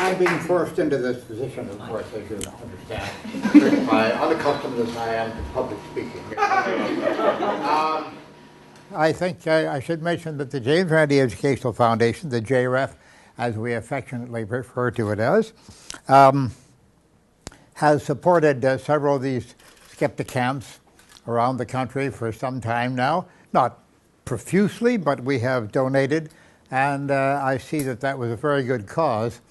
I'm being forced into this position, of course, as you understand, unaccustomed as I am to public speaking. I think I should mention that the James Randi Educational Foundation, the JREF, as we affectionately refer to it as, has supported several of these Skepticamps around the country for some time now. Not profusely, but we have donated, and I see that that was a very good cause,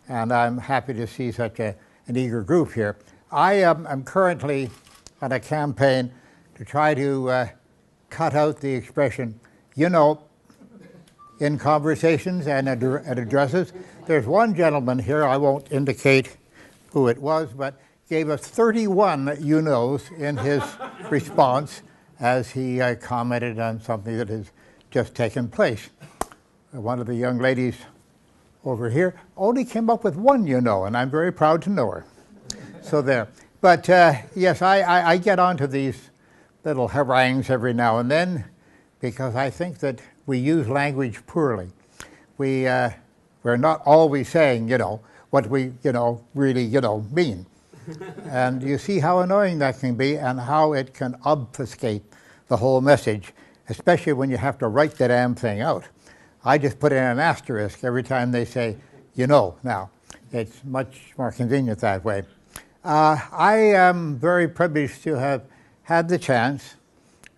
and I'm happy to see such an eager group here. I am currently on a campaign to try to cut out the expression, you know, in conversations and at addresses. There's one gentleman here, I won't indicate who it was, but gave us 31 you-knows in his response as he commented on something that has just taken place. One of the young ladies over here only came up with one you-know, and I'm very proud to know her. So there. But yes, I get onto these little harangues every now and then because I think that we use language poorly. We're not always saying, you know, what we, really, mean. And you see how annoying that can be and how it can obfuscate the whole message, especially when you have to write the damn thing out. I just put in an asterisk every time they say, you know, now. It's much more convenient that way. I am very privileged to have had the chance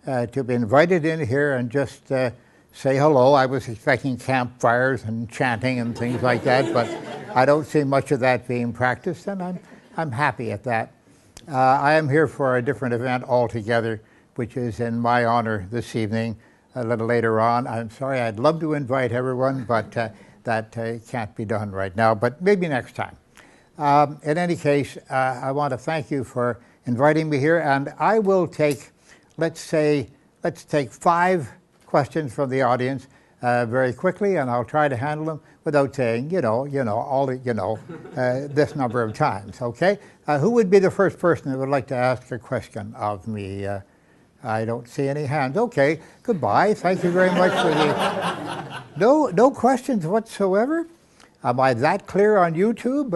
to be invited in here and just say hello. I was expecting campfires and chanting and things like that, but I don't see much of that being practiced, and I'm happy at that. I am here for a different event altogether, which is in my honor this evening, a little later on. I'm sorry, I'd love to invite everyone, but that can't be done right now, but maybe next time. In any case, I want to thank you for inviting me here, and I will take, let's take 5 questions from the audience very quickly, and I'll try to handle them without saying, this number of times, okay? Who would be the first person that would like to ask a question of me? I don't see any hands. Okay, goodbye. Thank you very much for the... No questions whatsoever? Am I that clear on YouTube?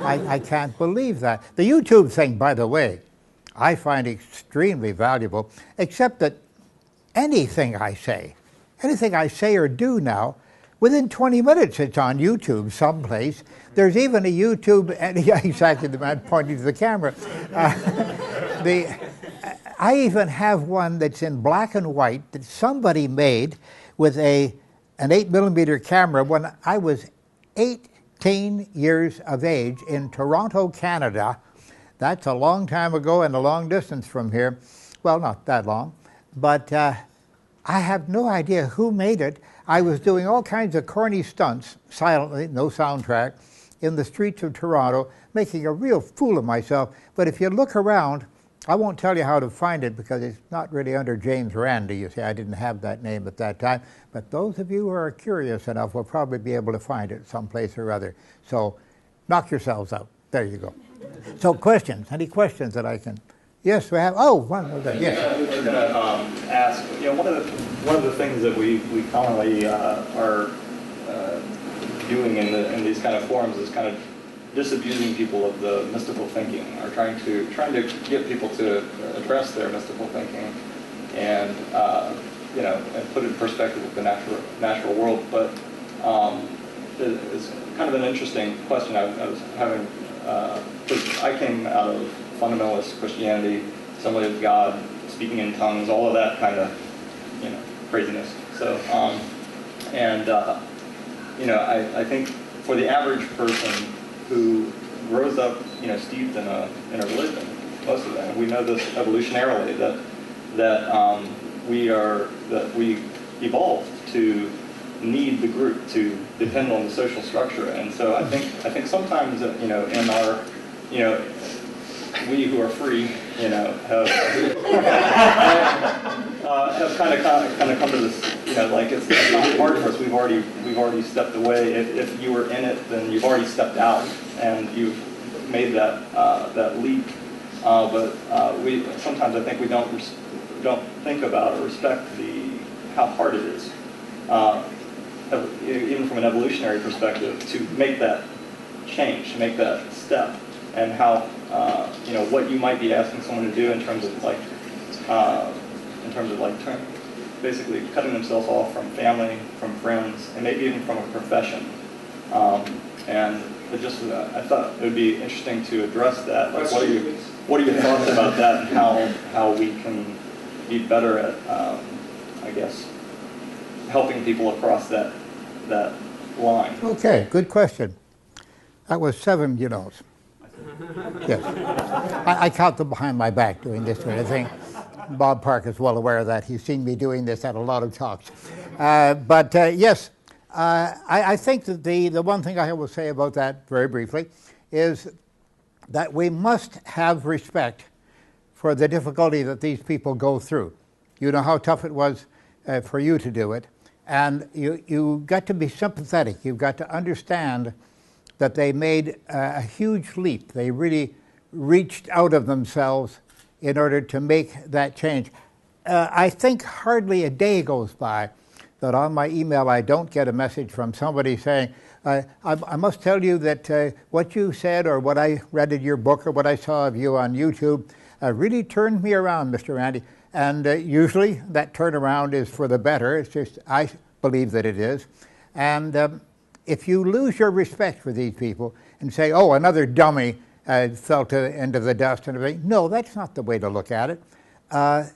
I can't believe that. The YouTube thing, by the way, I find extremely valuable, except that anything I say or do now, within 20 minutes it's on YouTube someplace. There's even a YouTube, yeah, exactly, the man pointing to the camera. I even have one that's in black and white that somebody made with an 8mm camera when I was 18 years of age in Toronto, Canada. That's a long time ago and a long distance from here. Well, not that long, but I have no idea who made it. I was doing all kinds of corny stunts, silently, no soundtrack, in the streets of Toronto, making a real fool of myself. But if you look around, I won't tell you how to find it because it's not really under James Randi. You see, I didn't have that name at that time. But those of you who are curious enough will probably be able to find it someplace or other. So knock yourselves out. There you go. So questions, any questions that I can... Yes, we have, one of them, yes. I was going to ask, one of the things that we commonly are doing in these kind of forums is kind of disabusing people of the mystical thinking, or trying to get people to address their mystical thinking and and put it in perspective with the natural world. But it's kind of an interesting question I was having. Because I came out of fundamentalist Christianity, Assembly of God, speaking in tongues, all of that kind of craziness. So I think for the average person who grows up, steeped in a religion, most of them, we know this evolutionarily that we evolved to need the group, to depend on the social structure, and so I think sometimes in our we who are free have kind of come to this like it's not hard for us. We've already stepped away. If you were in it, then you've already stepped out and you've made that leap. But we sometimes I think we don't think about or respect how hard it is. Even from an evolutionary perspective, to make that change, to make that step, and how, what you might be asking someone to do in terms of basically cutting themselves off from family, from friends, and maybe even from a profession. And I thought it would be interesting to address that. Like, what are your thoughts about that, and how we can be better at, helping people across that line? Okay, good question. That was 7 you-knows. Yes. I count them behind my back doing this sort of thing. Bob Park is well aware of that. He's seen me doing this at a lot of talks. Yes, I think that the one thing I will say about that very briefly is that we must have respect for the difficulty that these people go through. You know how tough it was for you to do it, and you got to be sympathetic. You've got to understand that they made a huge leap. They really reached out of themselves in order to make that change. I think hardly a day goes by that on my email I don't get a message from somebody saying, I must tell you that what you said or what I read in your book or what I saw of you on YouTube really turned me around, Mr. Randi. And usually that turnaround is for the better. It's just, I believe that it is. And if you lose your respect for these people and say, oh, another dummy fell into the dust and everything, no, that's not the way to look at it.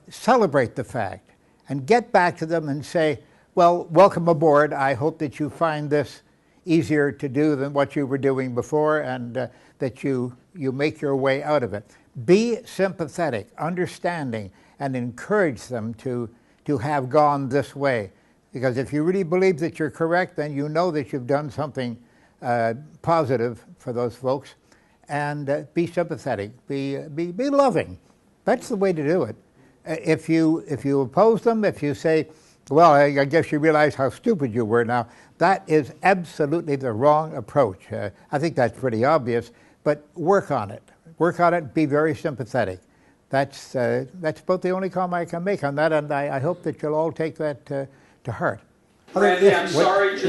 Celebrate the fact and get back to them and say, well, welcome aboard. I hope that you find this easier to do than what you were doing before, and that you make your way out of it. Be sympathetic, understanding, and encourage them to have gone this way. Because if you really believe that you're correct, then you know that you've done something positive for those folks. And be sympathetic, be loving. That's the way to do it. If you oppose them, if you say, well, I guess you realize how stupid you were now, that is absolutely the wrong approach. I think that's pretty obvious, but work on it. Work on it, be very sympathetic. That's about the only comment I can make on that, and I hope that you'll all take that to heart. Randy, I'm sorry,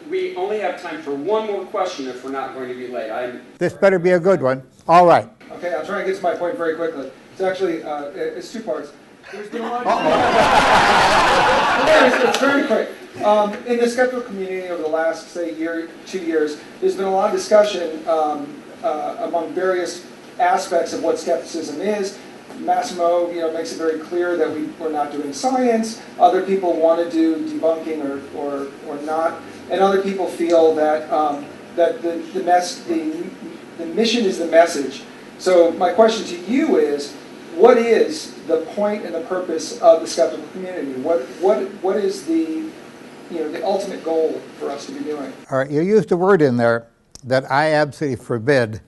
we only have time for one more question if we're not going to be late. This better be a good one. All right. Okay, I'll try and get to my point very quickly. It's actually, it's 2 parts. There's been a lot of... It's very quick. In the skeptical community over the last, say, 2 years, there's been a lot of discussion among various aspects of what skepticism is. Massimo, makes it very clear that we're not doing science. Other people want to do debunking or not, and other people feel that that the mission is the message. So my question to you is, what is the point and the purpose of the skeptical community? What is the the ultimate goal for us to be doing? All right, you used a word in there that I absolutely forbid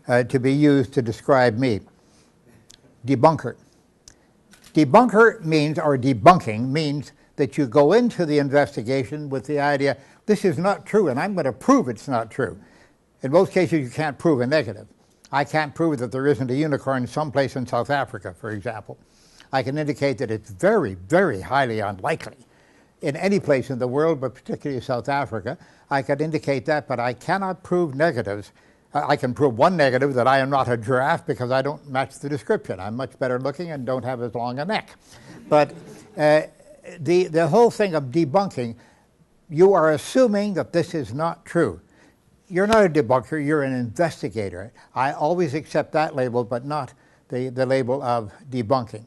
to be used to describe me. Debunker. Debunker means, or debunking means, that you go into the investigation with the idea, this is not true, and I'm going to prove it's not true. In most cases, you can't prove a negative. I can't prove that there isn't a unicorn someplace in South Africa, for example. I can indicate that it's very, very highly unlikely in any place in the world, but particularly South Africa. I could indicate that, but I cannot prove negatives. I can prove one negative, that I am not a giraffe, because I don't match the description. I'm much better looking and don't have as long a neck. But the whole thing of debunking, you are assuming that this is not true. You're not a debunker, you're an investigator. I always accept that label, but not the label of debunking.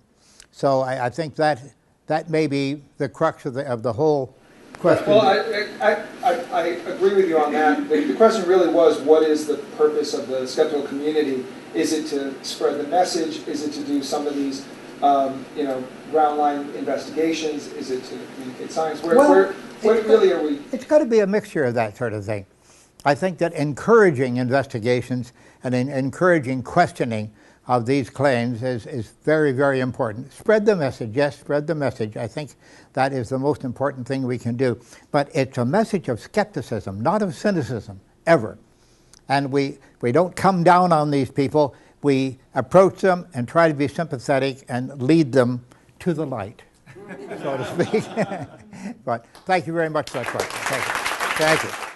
So I think that may be the crux of the whole question. Well, I agree with you on that. The question really was, what is the purpose of the skeptical community? Is it to spread the message? Is it to do some of these, ground line investigations? Is it to communicate science? What really are we? It's got to be a mixture of that sort of thing. I think that encouraging investigations and encouraging questioning of these claims is very, very important. Spread the message, yes, spread the message. I think that is the most important thing we can do. But it's a message of skepticism, not of cynicism, ever. And we don't come down on these people. We approach them and try to be sympathetic and lead them to the light, so to speak. But thank you very much for that question. Thank you. Thank you.